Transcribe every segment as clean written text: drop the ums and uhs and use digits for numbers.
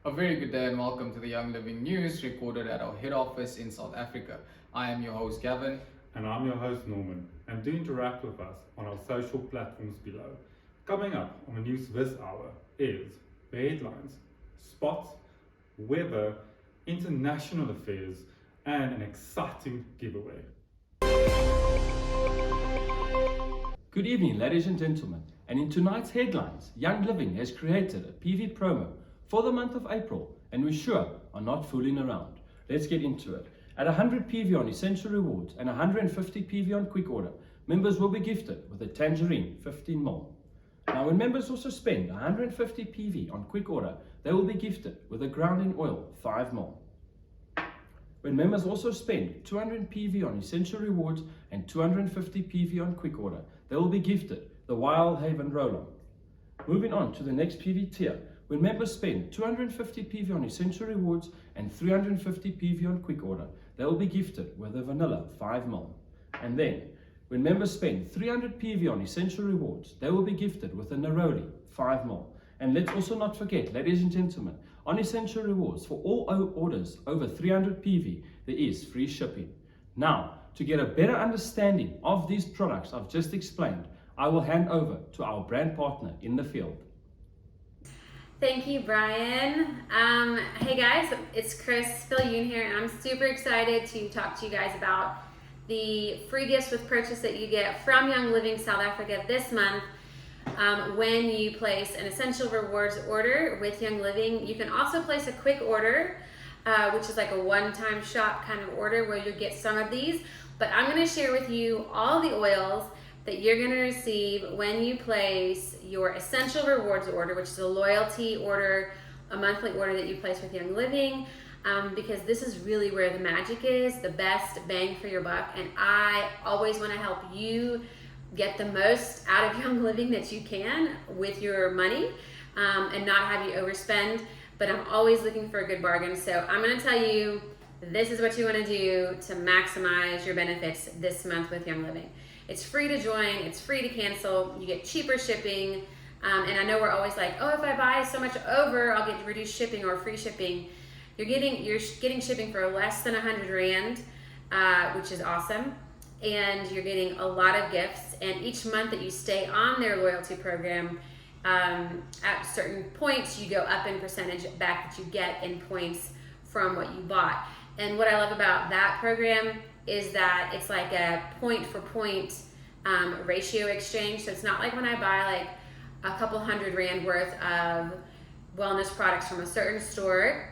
A very good day and welcome to the Young Living News recorded at our head office in South Africa. I am your host Gavin. And I'm your host Norman, and do interact with us on our social platforms below. Coming up on the news this hour is the headlines, spots, weather, international affairs, and an exciting giveaway. Good evening, ladies and gentlemen, and in tonight's headlines, Young Living has created a PV promo for the month of April, and we sure are not fooling around. Let's get into it. At 100 PV on Essential Rewards and 150 PV on Quick Order, members will be gifted with a Tangerine 15ml. Now, when members also spend 150 PV on Quick Order, they will be gifted with a grounding oil 5ml. When members also spend 200 PV on Essential Rewards and 250 PV on Quick Order, they will be gifted the Wild Haven Roll-On. Moving on to the next PV tier, when members spend 250 PV on Essential Rewards and 350 PV on Quick Order, they will be gifted with a Vanilla 5ml. And then, when members spend 300 PV on Essential Rewards, they will be gifted with a Neroli 5ml. And let's also not forget, ladies and gentlemen, on Essential Rewards, for all orders over 300 PV, there is free shipping. Now, to get a better understanding of these products I've just explained, I will hand over to our brand partner in the field. Thank you, Brian. Hey guys, it's Kristin Viljoen here, and I'm super excited to talk to you guys about the free gifts with purchase that you get from Young Living South Africa this month. When you place an Essential Rewards order with Young Living, you can also place a quick order, which is like a one-time shop kind of order where you'll get some of these. But I'm going to share with you all the oils that you're going to receive when you place your Essential Rewards order, which is a loyalty order, a monthly order that you place with Young Living, because this is really where the magic is, the best bang for your buck. And I always want to help you get the most out of Young Living that you can with your money, and not have you overspend. But I'm always looking for a good bargain. So I'm going to tell you, this is what you want to do to maximize your benefits this month with Young Living. It's free to join, it's free to cancel, you get cheaper shipping, and I know we're always like, oh, if I buy so much over, I'll get reduced shipping or free shipping. You're getting shipping for less than 100 Rand, which is awesome, and you're getting a lot of gifts, and each month that you stay on their loyalty program, at certain points, you go up in percentage back that you get in points from what you bought. And what I love about that program is that it's like a point for point ratio exchange. So it's not like when I buy like a couple 100 Rand worth of wellness products from a certain store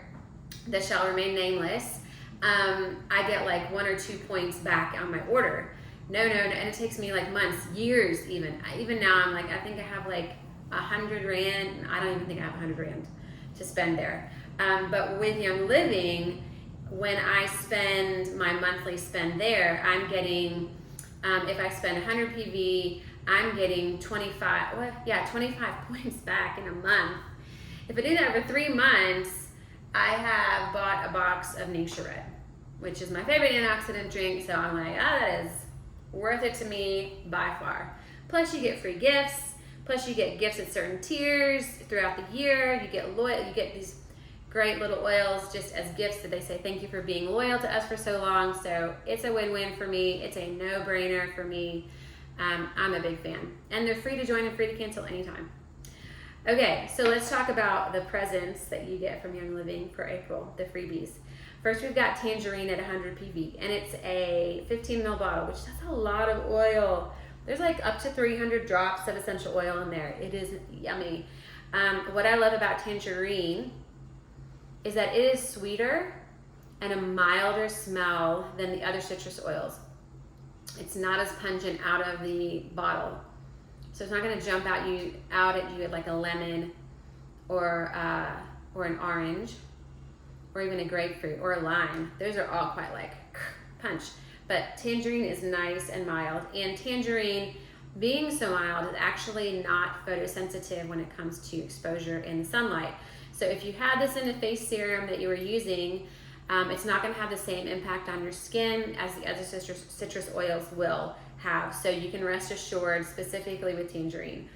that shall remain nameless, I get like 1 or 2 points back on my order. No, and it takes me like months, years even. Even now I'm like, I think I have like 100 Rand, I don't even think I have 100 Rand to spend there. But with Young Living, when I spend my monthly spend there, I'm getting, if I spend 100 PV, I'm getting 25 points back in a month. If I do that over 3 months, I have bought a box of Ningxia Red, which is my favorite antioxidant drink, so I'm like, that is worth it to me by far. Plus you get free gifts, plus you get gifts at certain tiers throughout the year, you get these great little oils just as gifts that they say thank you for being loyal to us for so long. So it's a win-win for me. It's a no-brainer for me. I'm a big fan, and they're free to join and free to cancel anytime. Okay, so let's talk about the presents that you get from Young Living for April, the freebies. First, we've got Tangerine at 100 PV, and it's a 15ml bottle, which that's a lot of oil. There's like up to 300 drops of essential oil in there. It is yummy. What I love about Tangerine is that it is sweeter and a milder smell than the other citrus oils. It's not as pungent out of the bottle. So it's not gonna jump out at you like a lemon or an orange or even a grapefruit or a lime. Those are all quite like punch. But Tangerine is nice and mild, and Tangerine, being so mild, is actually not photosensitive when it comes to exposure in the sunlight. So if you had this in a face serum that you were using, it's not going to have the same impact on your skin as the other citrus oils will have. So you can rest assured, specifically with Tangerine.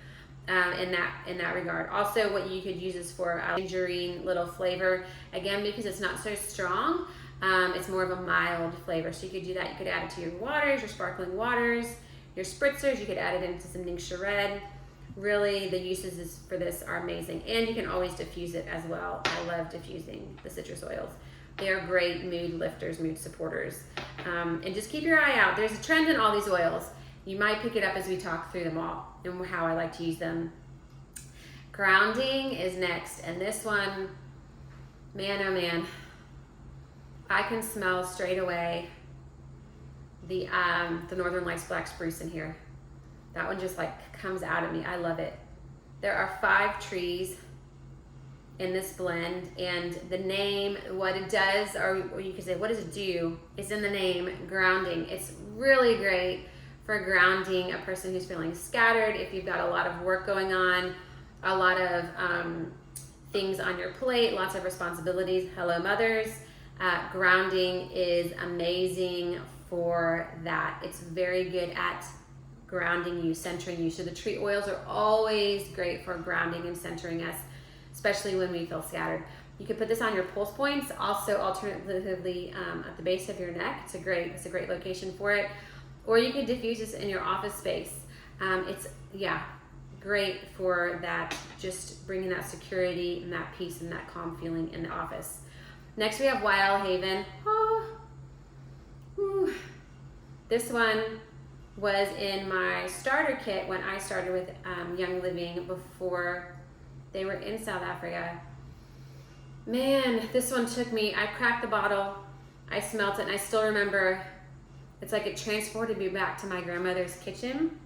in that regard. Also, what you could use is for a tangerine little flavor. Again, because it's not so strong, it's more of a mild flavor. So you could do that. You could add it to your waters, your sparkling waters, your spritzers. You could add it into some Ningxia Red. Really, the uses for this are amazing. And you can always diffuse it as well. I love diffusing the citrus oils. They're great mood lifters, mood supporters. And just keep your eye out. There's a trend in all these oils. You might pick it up as we talk through them all and how I like to use them. Grounding is next. And this one, man, oh man, I can smell straight away the Northern Lights Black Spruce in here. That one just like comes out of me. I love it. There are 5 trees in this blend, and the name, what it does, or you could say, what does it do, is in the name, grounding. It's really great for grounding a person who's feeling scattered. If you've got a lot of work going on, a lot of things on your plate, lots of responsibilities. Hello, mothers. Grounding is amazing for that. It's very good at grounding you, centering you. So the tree oils are always great for grounding and centering us, especially when we feel scattered. You could put this on your pulse points, also alternatively at the base of your neck. It's a great location for it. Or you could diffuse this in your office space. It's great for that, just bringing that security and that peace and that calm feeling in the office. Next we have Wild Haven. This one was in my starter kit when I started with Young Living before they were in South Africa. Man, this one took me, I cracked the bottle, I smelt it, and I still remember, it's like it transported me back to my grandmother's kitchen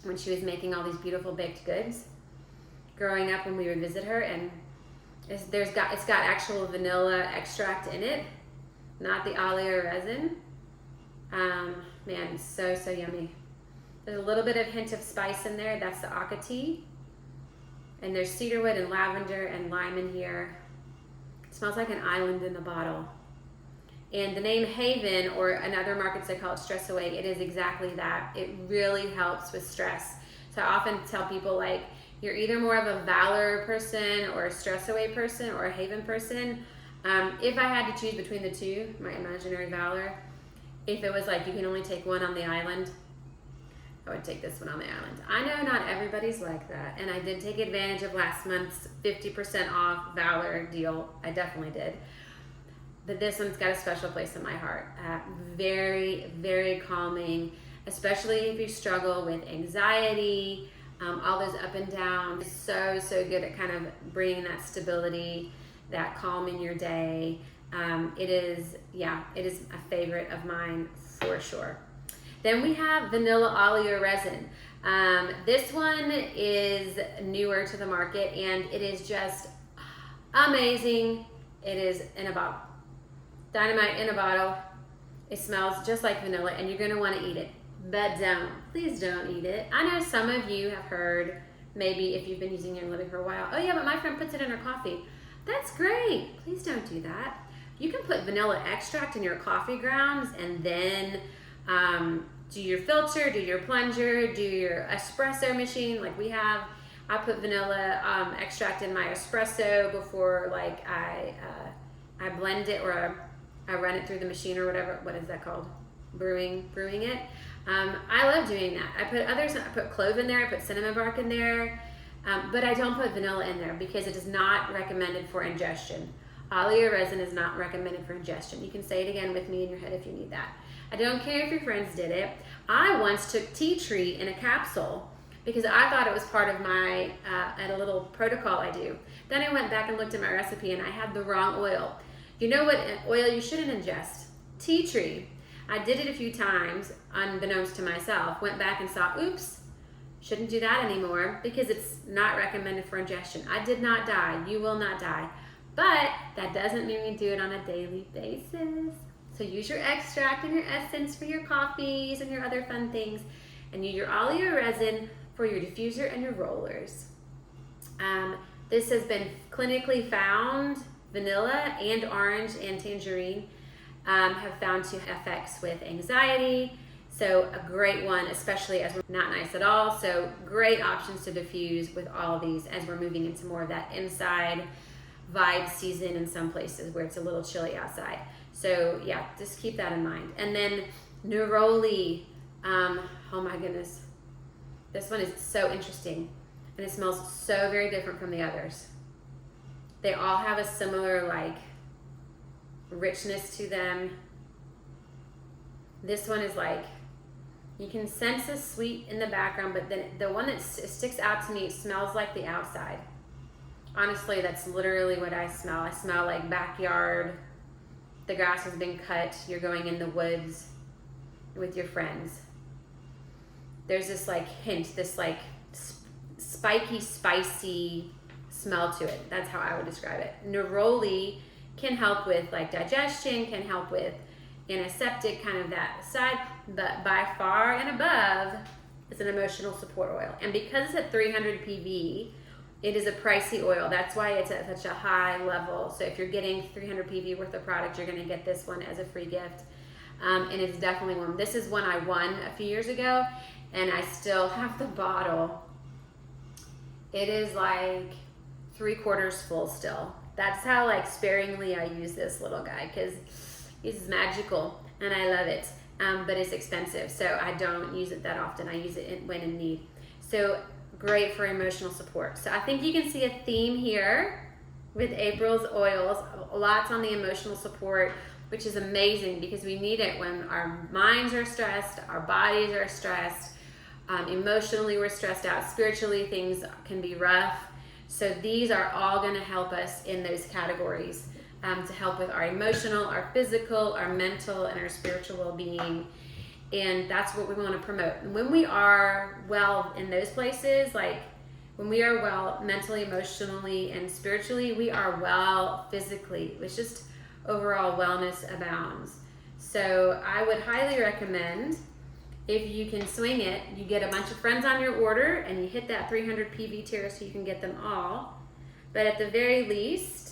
when she was making all these beautiful baked goods growing up when we would visit her. And it's got actual vanilla extract in it, not the oleo resin. Man, so yummy. There's a little bit of hint of spice in there. That's the Aka tea. And there's cedarwood and lavender and lime in here. It smells like an island in a bottle. And the name Haven, or in other markets they call it Stress Away, it is exactly that. It really helps with stress. So I often tell people, like, you're either more of a Valor person or a Stress Away person or a Haven person. If I had to choose between the two, my imaginary Valor, if it was like you can only take one on the island, I would take this one on the island. I know not everybody's like that, and I did take advantage of last month's 50% off Valor deal. I definitely did. But this one's got a special place in my heart. Very, very calming, especially if you struggle with anxiety, all those up and down. It's so good at kind of bringing that stability, that calm in your day. It is a favorite of mine for sure. Then we have Vanilla Oleo Resin. This one is newer to the market, and it is just amazing. It is in a bottle. Dynamite in a bottle. It smells just like vanilla, and you're gonna wanna eat it. But please don't eat it. I know some of you have heard, maybe if you've been using Young Living for a while, oh yeah, but my friend puts it in her coffee. That's great. Please don't do that. You can put vanilla extract in your coffee grounds and then do your filter, do your plunger, do your espresso machine. Like I put vanilla extract in my espresso before, like I blend it, or I run it through the machine or whatever. What is that called? Brewing it. I love doing that. I put clove in there, I put cinnamon bark in there, but I don't put vanilla in there because it is not recommended for ingestion. Oleo resin is not recommended for ingestion. You can say it again with me in your head if you need that. I don't care if your friends did it. I once took tea tree in a capsule because I thought it was part of my, at a little protocol I do. Then I went back and looked at my recipe and I had the wrong oil. You know what oil you shouldn't ingest? Tea tree. I did it a few times, unbeknownst to myself, went back and saw, oops, shouldn't do that anymore because it's not recommended for ingestion. I did not die. You will not die. But that doesn't mean we do it on a daily basis. So use your extract and your essence for your coffees and your other fun things, and use your oleo resin for your diffuser and your rollers. This has been clinically found, vanilla and orange and tangerine have found to have effects with anxiety, So a great one, especially as we're not nice at all. So great options to diffuse with all of these as we're moving into more of that inside vibe season in some places where it's a little chilly outside. So yeah, just keep that in mind. And then neroli, oh my goodness. This one is so interesting and it smells so very different from the others. They all have a similar like richness to them. This one is like, you can sense the sweet in the background, but then the one that sticks out to me, it smells like the outside. Honestly, that's literally what I smell. I smell like backyard. The grass has been cut. You're going in the woods with your friends. There's this like hint, this like spiky, spicy smell to it. That's how I would describe it. Neroli can help with like digestion, can help with antiseptic, kind of that side, but by far and above, it's an emotional support oil. And because it's at 300 PV, it is a pricey oil. That's why it's at such a high level. So if you're getting 300 PV worth of product, you're gonna get this one as a free gift. And it's definitely one. This is one I won a few years ago, and I still have the bottle. It is like 3/4 full still. That's how like sparingly I use this little guy, because it's magical and I love it. But it's expensive, so I don't use it that often. I use it when in need. So great for emotional support. So I think you can see a theme here with April's oils. Lots on the emotional support, which is amazing because we need it when our minds are stressed, our bodies are stressed, emotionally we're stressed out, spiritually things can be rough. So these are all going to help us in those categories to help with our emotional, our physical, our mental, and our spiritual well-being. And that's what we want to promote. And when we are well in those places, like when we are well mentally, emotionally, and spiritually, we are well physically. It's just overall wellness abounds. So I would highly recommend, if you can swing it, you get a bunch of friends on your order and you hit that 300 PV tier so you can get them all. But at the very least,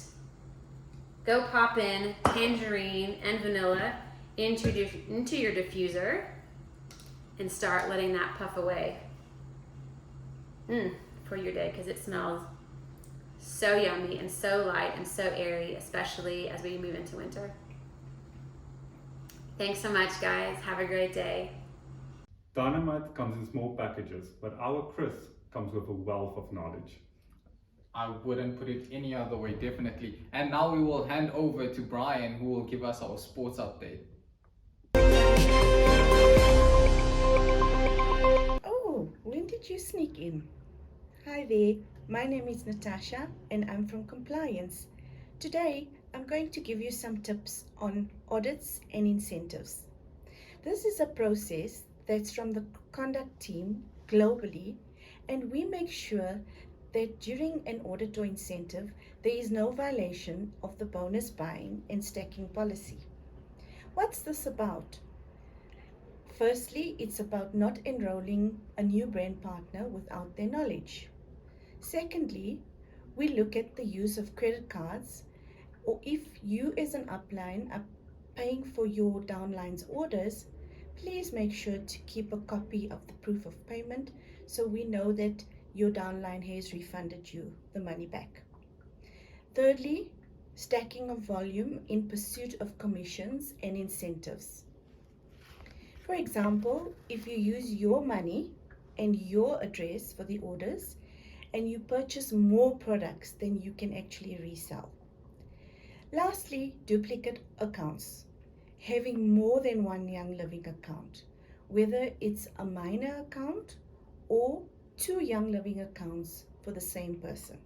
go pop in tangerine and vanilla into your diffuser and start letting that puff away for your day, because it smells so yummy and so light and so airy, especially as we move into winter. Thanks so much, guys. Have a great day. Dynamite comes in small packages, but our Chris comes with a wealth of knowledge. I wouldn't put it any other way, definitely. And now we will hand over to Brian, who will give us our sports update. Oh, when did you sneak in? Hi there, my name is Natasha and I'm from compliance. Today, I'm going to give you some tips on audits and incentives. This is a process that's from the conduct team globally, and we make sure that during an audit or incentive, there is no violation of the bonus buying and stacking policy. What's this about? Firstly, it's about not enrolling a new brand partner without their knowledge. Secondly, we look at the use of credit cards, or if you as an upline are paying for your downline's orders, please make sure to keep a copy of the proof of payment so we know that your downline has refunded you the money back. Thirdly, stacking of volume in pursuit of commissions and incentives. For example, if you use your money and your address for the orders and you purchase more products than you can actually resell. Lastly, duplicate accounts. Having more than one Young Living account, whether it's a minor account or 2 Young Living accounts for the same person.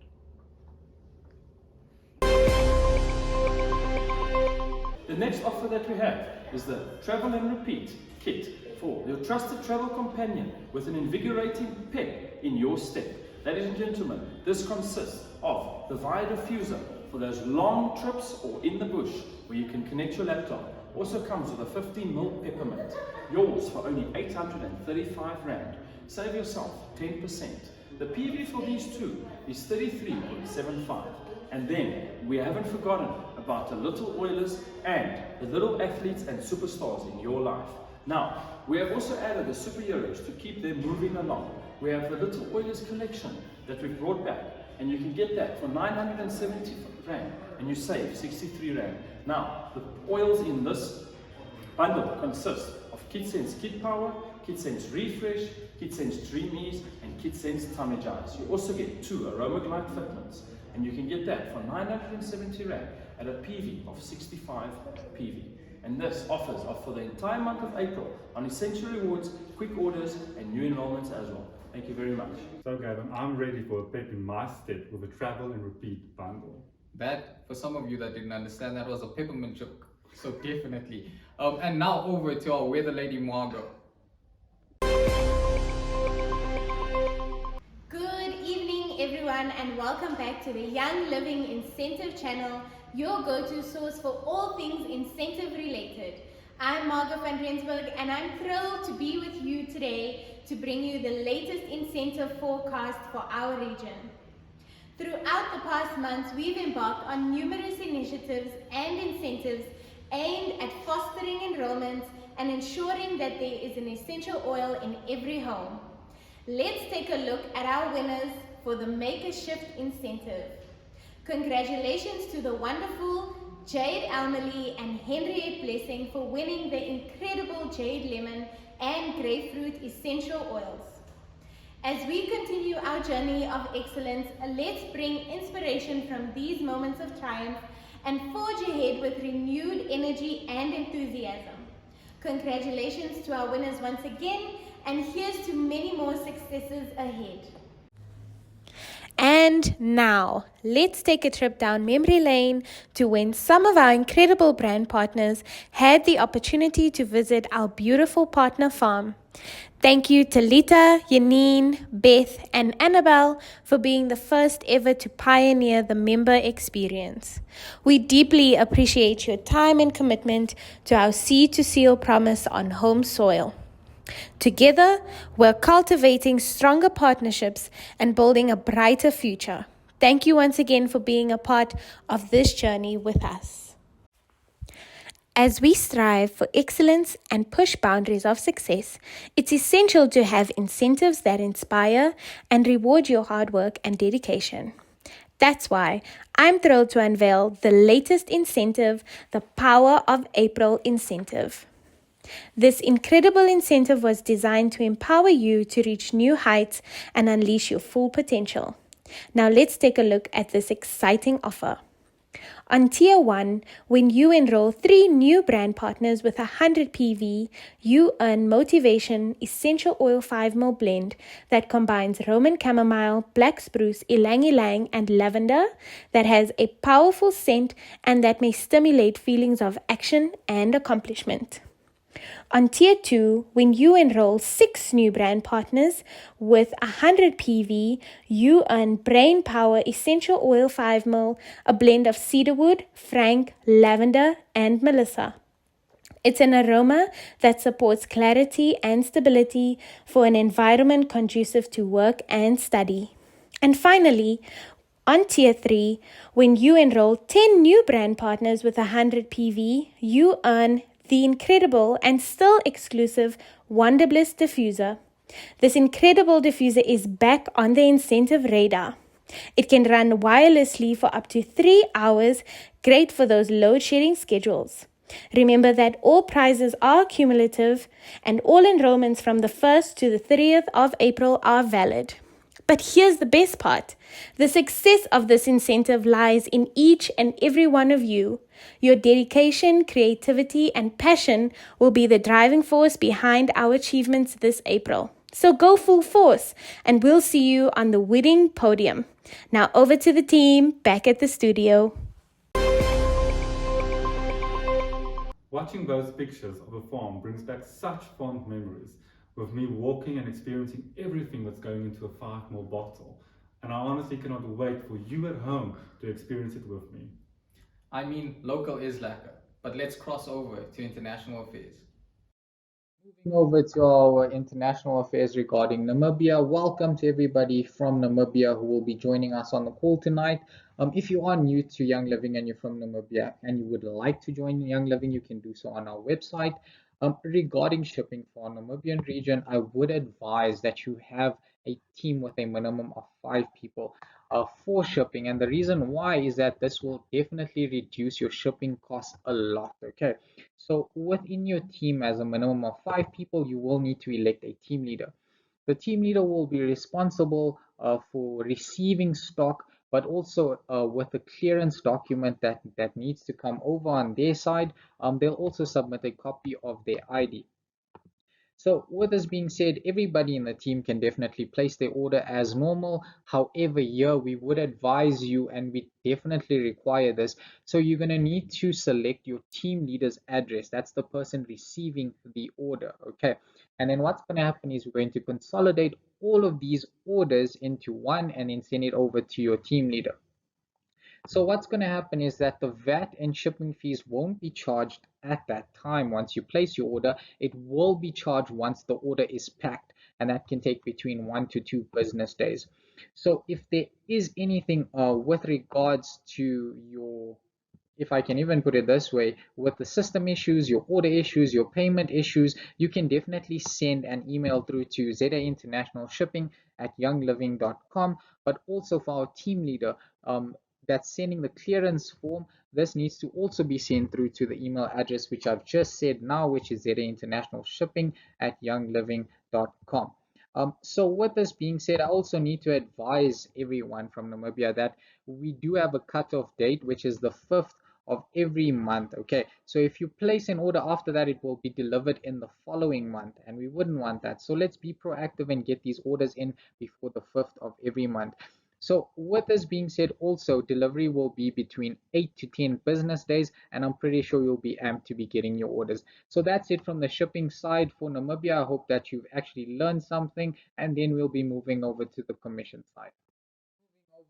The next offer that we have is the Travel and Repeat Kit for your trusted travel companion with an invigorating pep in your step. Ladies and gentlemen, this consists of the Via Diffuser for those long trips or in the bush where you can connect your laptop. Also comes with a 15ml peppermint. Yours for only 835 Rand. Save yourself 10%. The PV for these two is 33.75. And then we haven't forgotten about the little oilers and the little athletes and superstars in your life. Now, we have also added the superheroes to keep them moving along. We have the Little Oilers collection that we've brought back, and you can get that for 970 Rand, and you save 63 Rand. Now, the oils in this bundle consist of KidSense Kid Power, KidSense Refresh, KidSense Dream Ease, and KidSense Tummy Jars. You also get 2 Aroma Glide fitments, and you can get that for 970 Rand at a PV of 65 PV. And this offers are for the entire month of April on Essential Rewards, quick orders, and new enrollments as well. Thank you very much. So Gavin, I'm ready for a pep in my step with a travel and repeat bundle. That, for some of you that didn't understand, that was a peppermint joke. So definitely. And now over to our weather lady Margot. Good evening everyone, and welcome back to the Young Living Incentive channel, your go-to source for all things incentive related. I'm Margot van Rensburg, and I'm thrilled to be with you today to bring you the latest incentive forecast for our region. Throughout the past months, we've embarked on numerous initiatives and incentives aimed at fostering enrollments and ensuring that there is an essential oil in every home. Let's take a look at our winners for the Make a Shift incentive. Congratulations to the wonderful Jade Almely and Henriette Blessing for winning the incredible Jade Lemon and Grapefruit essential oils. As we continue our journey of excellence, let's bring inspiration from these moments of triumph and forge ahead with renewed energy and enthusiasm. Congratulations to our winners once again, and here's to many more successes ahead. And now, let's take a trip down memory lane to when some of our incredible brand partners had the opportunity to visit our beautiful partner farm. Thank you to Lita, Yanine, Beth, and Annabelle for being the first ever to pioneer the member experience. We deeply appreciate your time and commitment to our Seed to Seal promise on home soil. Together, we're cultivating stronger partnerships and building a brighter future. Thank you once again for being a part of this journey with us. As we strive for excellence and push boundaries of success, it's essential to have incentives that inspire and reward your hard work and dedication. That's why I'm thrilled to unveil the latest incentive, the Power of April incentive. This incredible incentive was designed to empower you to reach new heights and unleash your full potential. Now let's take a look at this exciting offer. On Tier 1, when you enroll 3 new brand partners with 100 PV, you earn Motivation Essential Oil 5ml blend that combines Roman chamomile, black spruce, ylang ylang, and lavender that has a powerful scent and that may stimulate feelings of action and accomplishment. On Tier 2, when you enroll 6 new brand partners with 100 PV, you earn Brain Power Essential Oil 5ml, a blend of cedarwood, frank, lavender, and melissa. It's an aroma that supports clarity and stability for an environment conducive to work and study. And finally, on Tier 3, when you enroll 10 new brand partners with 100 PV, you earn the incredible and still exclusive Wonder Bliss diffuser. This incredible diffuser is back on the incentive radar. It can run wirelessly for up to 3 hours, great for those load shedding schedules. Remember that all prizes are cumulative and all enrollments from the 1st to the 30th of April are valid. But here's the best part. The success of this incentive lies in each and every one of you. Your dedication, creativity, and passion will be the driving force behind our achievements this April. So go full force, and we'll see you on the winning podium. Now over to the team back at the studio. Watching those pictures of the farm brings back such fond memories, with me walking and experiencing everything that's going into a 5ml bottle. And I honestly cannot wait for you at home to experience it with me. I mean, local is lekker, but let's cross over to international affairs. Moving over to our international affairs regarding Namibia. Welcome to everybody from Namibia who will be joining us on the call tonight. If you are new to Young Living and you're from Namibia and you would like to join Young Living, you can do so on our website. Regarding shipping for Namibian region, I would advise that you have a team with a minimum of 5 people for shipping. And the reason why is that this will definitely reduce your shipping costs a lot. Okay. So within your team, as a minimum of 5 people, you will need to elect a team leader. The team leader will be responsible for receiving stock, but also with the clearance document that needs to come over on their side. They'll also submit a copy of their ID. So with this being said, everybody in the team can definitely place their order as normal. However, here we would advise you, and we definitely require this. So you're going to need to select your team leader's address. That's the person receiving the order. Okay. And then what's going to happen is we're going to consolidate all of these orders into one and then send it over to your team leader. So what's going to happen is that the VAT and shipping fees won't be charged at that time once you place your order. It will be charged once the order is packed, and that can take between 1 to 2 business days. So if there is anything with regards to your, if I can even put it this way, with the system issues, your order issues, your payment issues, you can definitely send an email through to ZA International Shipping at youngliving.com. But also for our team leader that's sending the clearance form, this needs to also be sent through to the email address which I've just said now, which is ZA International Shipping at youngliving.com. So with this being said, I also need to advise everyone from Namibia that we do have a cutoff date, which is the 5th of every month. Okay, so if you place an order after that, it will be delivered in the following month, and we wouldn't want that. So let's be proactive and get these orders in before the 5th of every month. So with this being said, also delivery will be between 8 to 10 business days, and I'm pretty sure you'll be amped to be getting your orders. So that's it from the shipping side for Namibia. I hope that you've actually learned something, and then we'll be moving over to the commission side.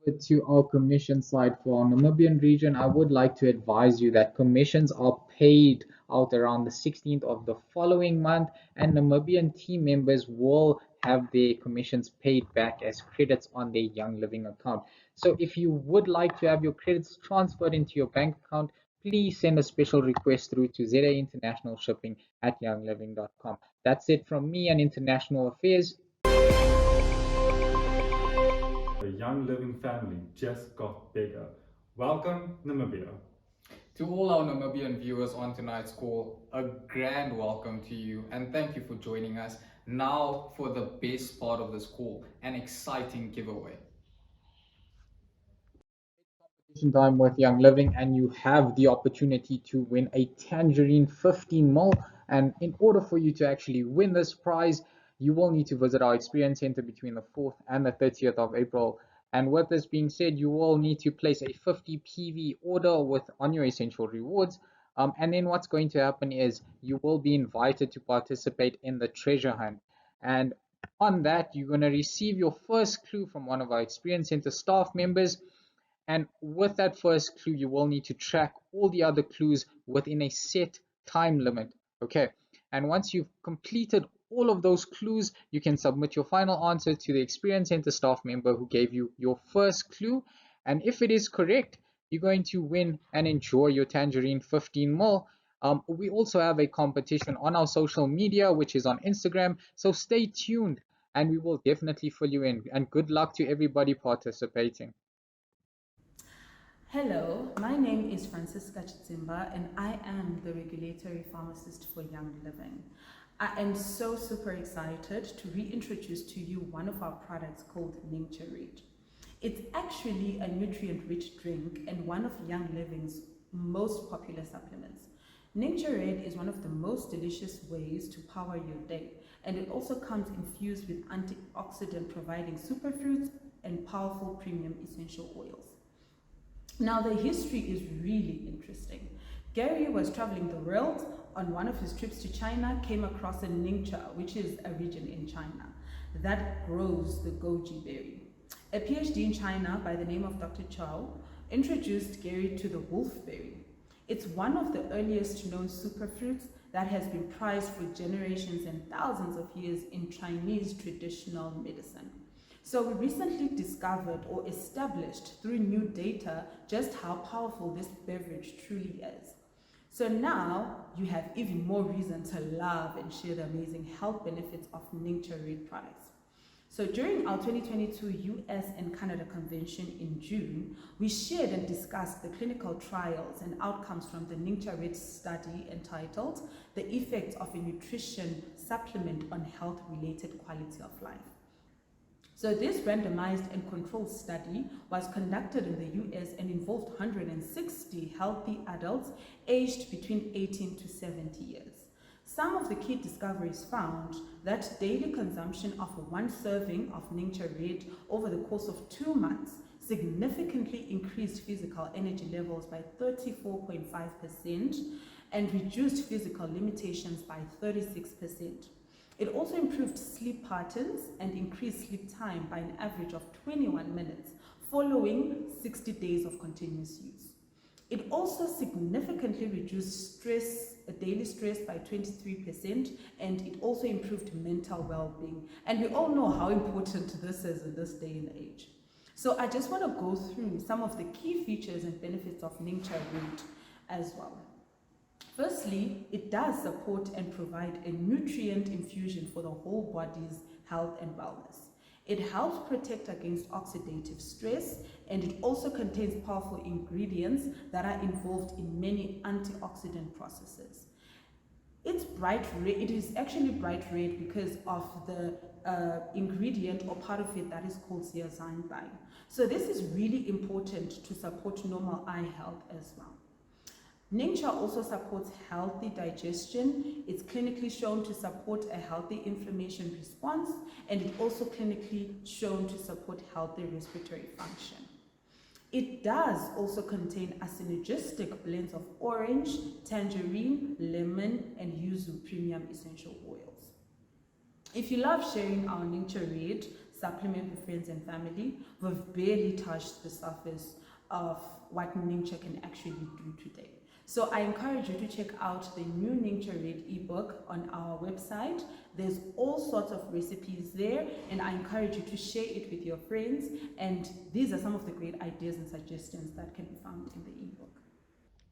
Over to our commission side for our Namibian region, I would like to advise you that commissions are paid out around the 16th of the following month, and Namibian team members will have their commissions paid back as credits on their Young Living account. So if you would like to have your credits transferred into your bank account, please send a special request through to ZA International Shipping at youngliving.com. That's it from me and International Affairs. The Young Living family just got bigger. Welcome, Namibia. To all our Namibian viewers on tonight's call, a grand welcome to you and thank you for joining us. Now for the best part of this call, an exciting giveaway. Time with Young Living, and you have the opportunity to win a Tangerine 15 mil. And in order for you to actually win this prize, you will need to visit our experience center between the 4th and the 30th of April. And with this being said, you will need to place a 50 PV order with on your essential rewards. And then what's going to happen is you will be invited to participate in the treasure hunt. And on that, you're going to receive your first clue from one of our experience center staff members. And with that first clue, you will need to track all the other clues within a set time limit. Okay. And once you've completed all of those clues, you can submit your final answer to the Experience Center staff member who gave you your first clue. And if it is correct, you're going to win and enjoy your Tangerine 15 mil. We also have a competition on our social media, which is on Instagram. So stay tuned and we will definitely fill you in. And good luck to everybody participating. Hello, my name is Francisca Chitimba and I am the regulatory pharmacist for Young Living. I am so super excited to reintroduce to you one of our products called Red. It's actually a nutrient-rich drink and one of Young Living's most popular supplements. Red is one of the most delicious ways to power your day, and it also comes infused with antioxidant providing superfruits and powerful premium essential oils. Now, the history is really interesting. Gary was traveling the world. On one of his trips to China, came across a Ningxia, which is a region in China that grows the goji berry. A PhD in China by the name of Dr. Chow introduced Gary to the wolfberry. It's one of the earliest known superfruits that has been prized for generations and thousands of years in Chinese traditional medicine. So we recently discovered or established through new data just how powerful this beverage truly is. So now you have even more reason to love and share the amazing health benefits of Nature Red products. So during our 2022 US and Canada convention in June, we shared and discussed the clinical trials and outcomes from the Nature Red study entitled The Effects of a Nutrition Supplement on Health-Related Quality of Life. So this randomized and controlled study was conducted in the US and involved 160 healthy adults aged between 18 to 70 years. Some of the key discoveries found that daily consumption of 1 serving of Nature Red over the course of 2 months significantly increased physical energy levels by 34.5% and reduced physical limitations by 36%. It also improved sleep patterns and increased sleep time by an average of 21 minutes following 60 days of continuous use. It also significantly reduced daily stress by 23%, and it also improved mental well-being. And we all know how important this is in this day and age. So I just want to go through some of the key features and benefits of Nature Red as well. Firstly, it does support and provide a nutrient infusion for the whole body's health and wellness. It helps protect against oxidative stress, and it also contains powerful ingredients that are involved in many antioxidant processes. It's bright red. It is actually bright red because of the ingredient or part of it that is called zeaxanthin. So this is really important to support normal eye health as well. Nature also supports healthy digestion. It's clinically shown to support a healthy inflammation response, and it's also clinically shown to support healthy respiratory function. It does also contain a synergistic blends of orange, tangerine, lemon, and yuzu premium essential oils. If you love sharing our Nature Red supplement with friends and family, we've barely touched the surface of what nature can actually do today. So I encourage you to check out the new Nature Red ebook on our website. There's all sorts of recipes there, and I encourage you to share it with your friends. And these are some of the great ideas and suggestions that can be found in the ebook.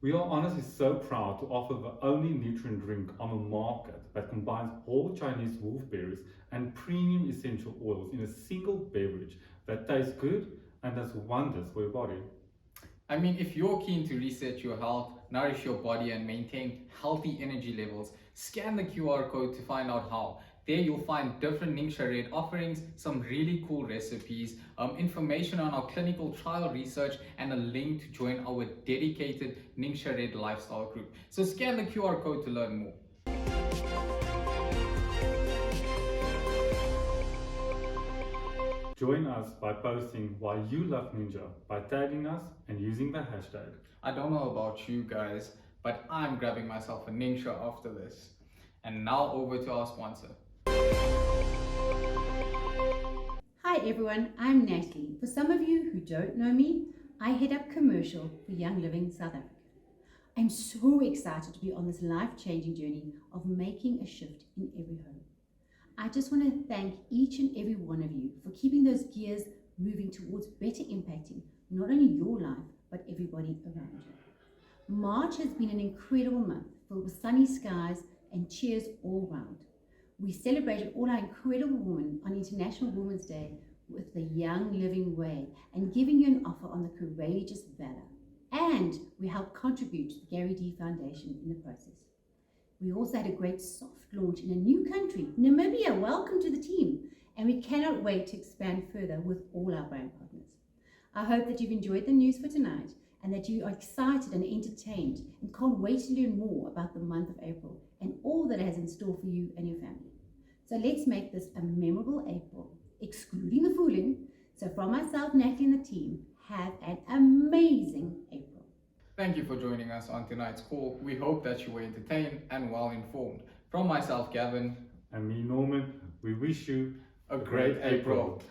We are honestly so proud to offer the only nutrient drink on the market that combines whole Chinese wolfberries and premium essential oils in a single beverage that tastes good and does wonders for your body. I mean, if you're keen to reset your health, nourish your body, and maintain healthy energy levels, scan the QR code to find out how. There you'll find different Nature Red offerings, some really cool recipes, information on our clinical trial research, and a link to join our dedicated Nature Red lifestyle group. So scan the QR code to learn more. Join us by posting why you love Ninja by tagging us and using the hashtag. I don't know about you guys, but I'm grabbing myself a Ninja after this. And now over to our sponsor. Hi everyone, I'm Natalie. For some of you who don't know me, I head up commercial for Young Living South Africa. I'm so excited to be on this life-changing journey of making a shift in every home. I just want to thank each and every one of you for keeping those gears moving towards better impacting not only your life, but everybody around you. March has been an incredible month filled with sunny skies and cheers all round. We celebrated all our incredible women on International Women's Day with the Young Living Way and giving you an offer on the Courageous Valor. And we helped contribute to the Gary D Foundation in the process. We also had a great soft launch in a new country, Namibia. Welcome to the team. And we cannot wait to expand further with all our brand partners. I hope that you've enjoyed the news for tonight and that you are excited and entertained and can't wait to learn more about the month of April and all that it has in store for you and your family. So let's make this a memorable April, excluding the fooling. So from myself, Natalie, and the team, have an amazing April. Thank you for joining us on tonight's call. We hope that you were entertained and well informed. From myself, Gavin, And me, Norman, we wish you a great April.